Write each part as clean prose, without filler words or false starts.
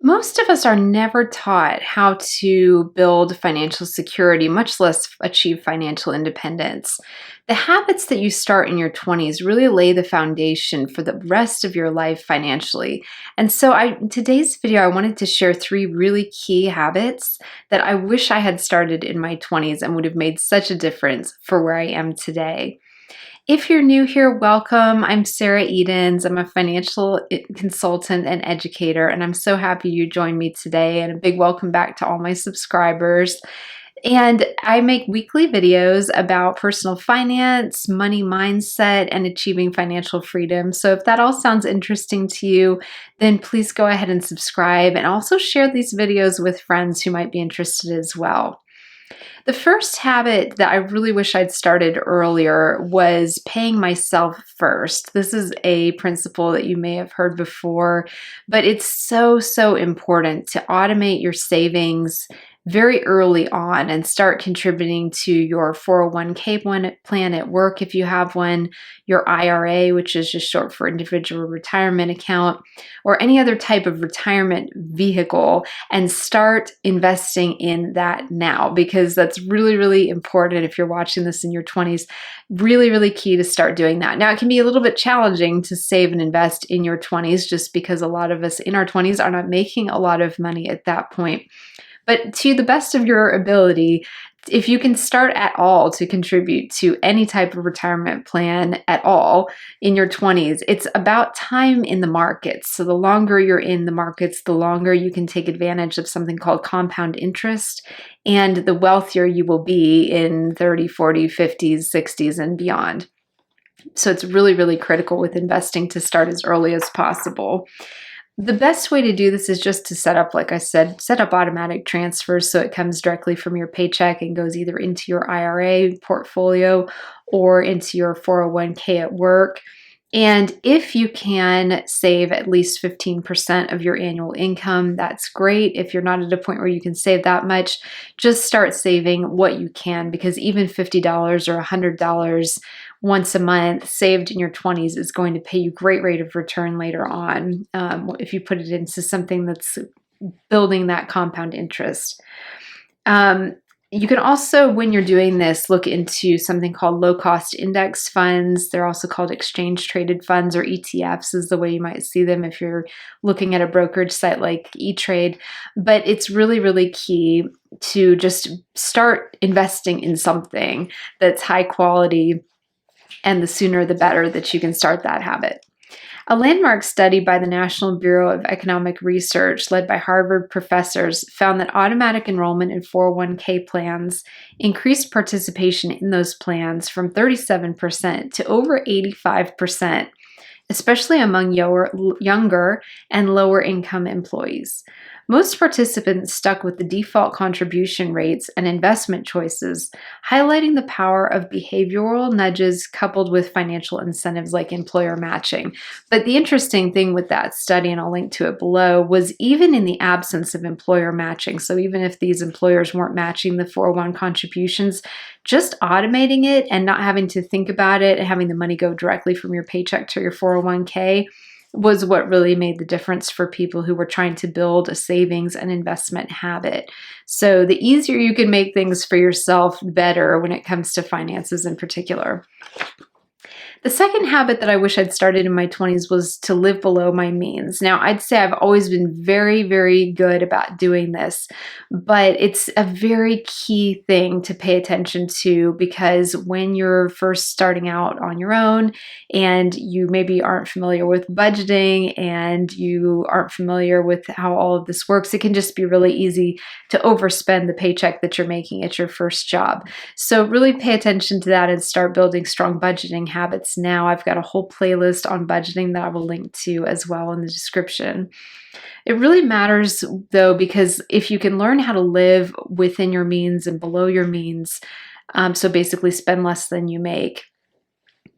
Most of us are never taught how to build financial security, much less achieve financial independence. The habits that you start in your 20s really lay the foundation for the rest of your life financially. And so in today's video, I wanted to share three really key habits that I wish I had started in my 20s and would have made such a difference for where I am today. If you're new here, welcome. I'm Sarah Edens. I'm a financial consultant and educator, and I'm so happy you joined me today. And a big welcome back to all my subscribers. And I make weekly videos about personal finance, money mindset, and achieving financial freedom. So if that all sounds interesting to you, then please go ahead and subscribe and also share these videos with friends who might be interested as well. The first habit that I really wish I'd started earlier was paying myself first. This is a principle that you may have heard before, but it's so important to automate your savings very early on and start contributing to your 401k plan at work if you have one, your IRA, which is just short for individual retirement account, or any other type of retirement vehicle, and start investing in that now, because that's really important. If you're watching this in your 20s, really key to start doing that. Now, it can be a little bit challenging to save and invest in your 20s just because a lot of us in our 20s are not making a lot of money at that point. But to the best of your ability, if you can start at all to contribute to any type of retirement plan at all in your 20s, it's about time in the markets. So the longer you're in the markets, the longer you can take advantage of something called compound interest, and the wealthier you will be in 30, 40, 50s, 60s, and beyond. So it's really critical with investing to start as early as possible. The best way to do this is just to set up, like I said, set up automatic transfers so it comes directly from your paycheck and goes either into your IRA portfolio or into your 401k at work. And if you can save at least 15% of your annual income, that's great. If you're not at a point where you can save that much, just start saving what you can, because even $50 or $100 once a month saved in your 20s is going to pay you great rate of return later on if you put it into something that's building that compound interest. You can also, when you're doing this, look into something called low-cost index funds. They're also called exchange-traded funds, or ETFs is the way you might see them if you're looking at a brokerage site like E-Trade. But it's really key to just start investing in something that's high quality, and the sooner the better that you can start that habit. A landmark study by the National Bureau of Economic Research, led by Harvard professors, found that automatic enrollment in 401k plans increased participation in those plans from 37% to over 85%, especially among younger and lower income employees. Most participants stuck with the default contribution rates and investment choices, highlighting the power of behavioral nudges coupled with financial incentives like employer matching. But the interesting thing with that study, and I'll link to it below, was even in the absence of employer matching, so even if these employers weren't matching the 401 contributions, just automating it and not having to think about it and having the money go directly from your paycheck to your 401k was what really made the difference for people who were trying to build a savings and investment habit. So the easier you can make things for yourself, the better when it comes to finances in particular. The second habit that I wish I'd started in my 20s was to live below my means. Now, I'd say I've always been very good about doing this, but it's a very key thing to pay attention to, because when you're first starting out on your own and you maybe aren't familiar with budgeting and you aren't familiar with how all of this works, it can just be really easy to overspend the paycheck that you're making at your first job. So really pay attention to that and start building strong budgeting habits now. I've got a whole playlist on budgeting that I will link to as well in the description. It really matters though, because if you can learn how to live within your means and below your means, so basically spend less than you make,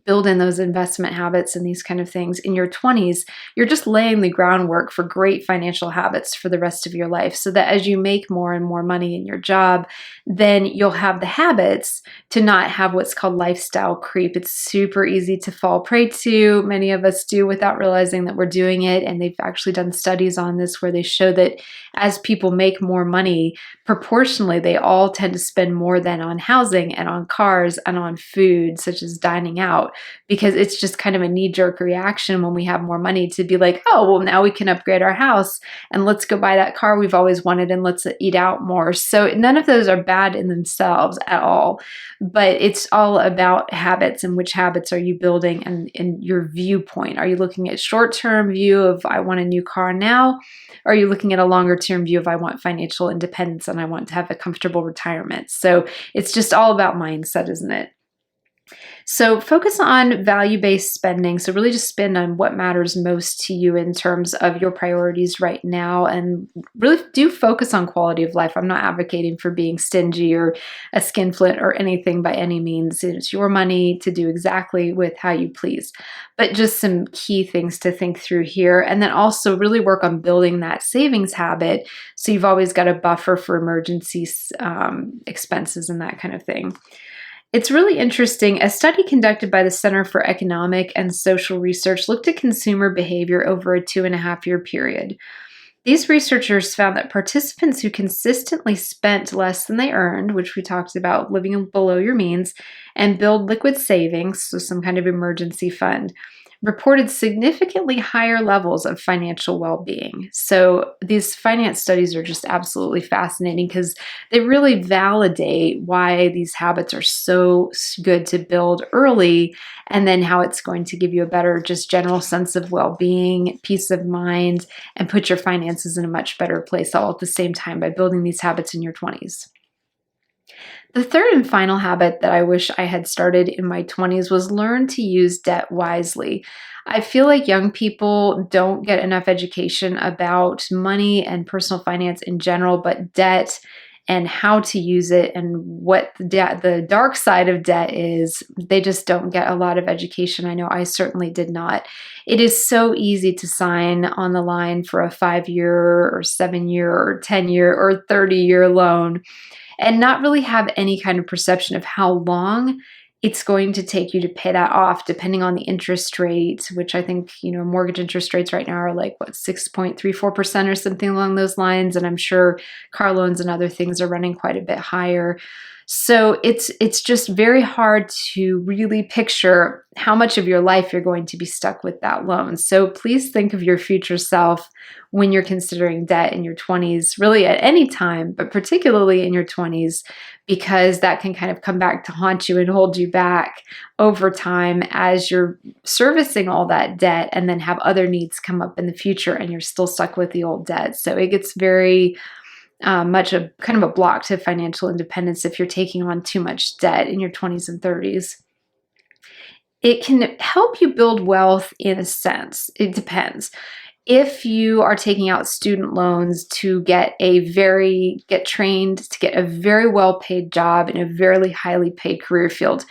build in those investment habits and these kind of things in your 20s, you're just laying the groundwork for great financial habits for the rest of your life, so that as you make more and more money in your job, then you'll have the habits to not have what's called lifestyle creep. It's super easy to fall prey to. Many of us do without realizing that we're doing it. And they've actually done studies on this where they show that as people make more money, proportionally, they all tend to spend more than on housing and on cars and on food, such as dining out, because it's just kind of a knee-jerk reaction when we have more money to be like, oh, well, now we can upgrade our house and let's go buy that car we've always wanted and let's eat out more. So none of those are bad in themselves at all, but it's all about habits and which habits are you building and your viewpoint. Are you looking at short-term view of I want a new car now? Or are you looking at a longer-term view of I want financial independence and I want to have a comfortable retirement? So it's just all about mindset, isn't it? So focus on value-based spending. So really just spend on what matters most to you in terms of your priorities right now, and really do focus on quality of life. I'm not advocating for being stingy or a skinflint or anything by any means. It's your money to do exactly with how you please. But just some key things to think through here. And then also really work on building that savings habit so you've always got a buffer for emergencies, expenses and that kind of thing. It's really interesting. A study conducted by the Center for Economic and Social Research looked at consumer behavior over a 2.5-year period. These researchers found that participants who consistently spent less than they earned, which we talked about living below your means, and build liquid savings, so some kind of emergency fund, reported significantly higher levels of financial well-being. So these finance studies are just absolutely fascinating because they really validate why these habits are so good to build early, and then how it's going to give you a better just general sense of well-being, peace of mind, and put your finances in a much better place all at the same time by building these habits in your 20s. The third and final habit that I wish I had started in my 20s was learn to use debt wisely. I feel like young people don't get enough education about money and personal finance in general, but debt and how to use it and what the dark side of debt is. They just don't get a lot of education. I know I certainly did not. It is so easy to sign on the line for a 5-year or 7-year or 10-year or 30-year loan and not really have any kind of perception of how long it's going to take you to pay that off, depending on the interest rate, which I think, mortgage interest rates right now are like, 6.34% or something along those lines. And I'm sure car loans and other things are running quite a bit higher. So it's just very hard to really picture how much of your life you're going to be stuck with that loan. So please think of your future self when you're considering debt in your 20s, really at any time, but particularly in your 20s, because that can kind of come back to haunt you and hold you back over time as you're servicing all that debt and then have other needs come up in the future and you're still stuck with the old debt. So it gets very much a kind of a block to financial independence if you're taking on too much debt in your 20s and 30s. It can help you build wealth in a sense. It depends. If you are taking out student loans to get trained to get a very well-paid job in a very highly paid career field,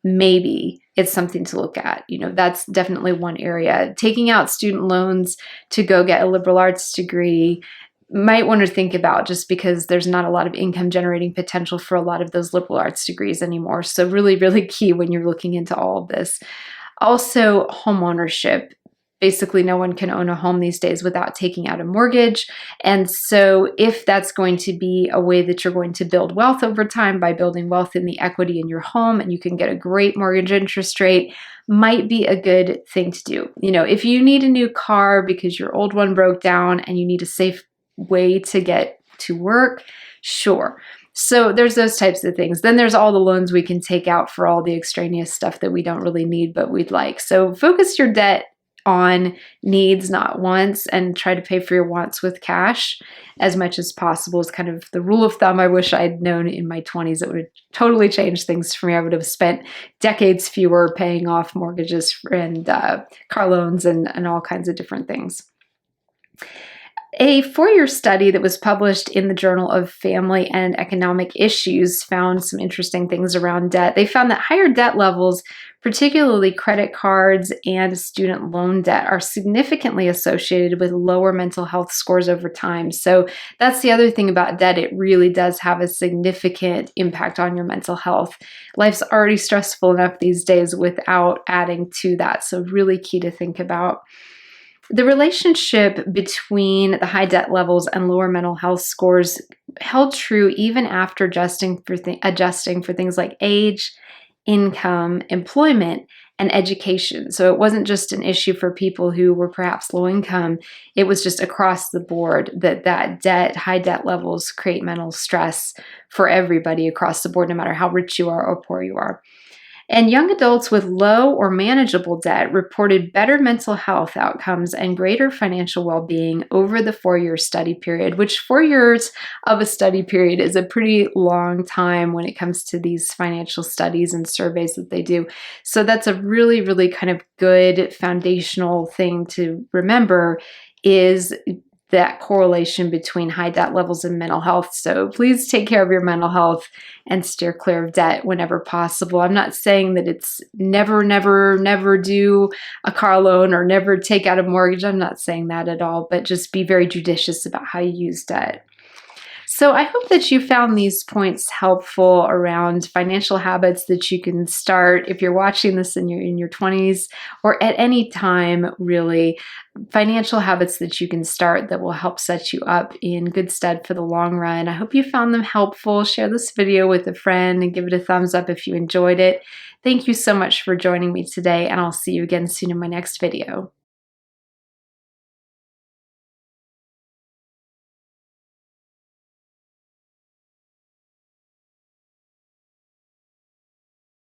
maybe it's something to look at. That's definitely one area. Taking out student loans to go get a liberal arts degree, might want to think about, just because there's not a lot of income generating potential for a lot of those liberal arts degrees anymore. So really, really key when you're looking into all of this. Also, home ownership. Basically, no one can own a home these days without taking out a mortgage. And so if that's going to be a way that you're going to build wealth over time by building wealth in the equity in your home, and you can get a great mortgage interest rate, might be a good thing to do. If you need a new car because your old one broke down and you need a safe way to get to work, sure. So there's those types of things. Then there's all the loans we can take out for all the extraneous stuff that we don't really need, but we'd like. So focus your debt on needs, not wants, and try to pay for your wants with cash as much as possible is kind of the rule of thumb I wish I'd known in my 20s. It would have totally changed things for me. I would have spent decades fewer paying off mortgages and car loans and all kinds of different things. A 4-year study that was published in the Journal of Family and Economic Issues found some interesting things around debt. They found that higher debt levels, particularly credit cards and student loan debt, are significantly associated with lower mental health scores over time. So that's the other thing about debt. It really does have a significant impact on your mental health. Life's already stressful enough these days without adding to that. So really key to think about. The relationship between the high debt levels and lower mental health scores held true even after adjusting for things like age, income, employment, and education. So it wasn't just an issue for people who were perhaps low income. It was just across the board that high debt levels create mental stress for everybody across the board, no matter how rich you are or poor you are. And young adults with low or manageable debt reported better mental health outcomes and greater financial well-being over the 4-year study period, which 4 years of a study period is a pretty long time when it comes to these financial studies and surveys that they do. So that's a really, really kind of good foundational thing to remember, is that correlation between high debt levels and mental health. So please take care of your mental health and steer clear of debt whenever possible. I'm not saying that it's never, never, never do a car loan or never take out a mortgage. I'm not saying that at all, but just be very judicious about how you use debt. So I hope that you found these points helpful around financial habits that you can start if you're watching this in your 20s or at any time, really. Financial habits that you can start that will help set you up in good stead for the long run. I hope you found them helpful. Share this video with a friend and give it a thumbs up if you enjoyed it. Thank you so much for joining me today, and I'll see you again soon in my next video.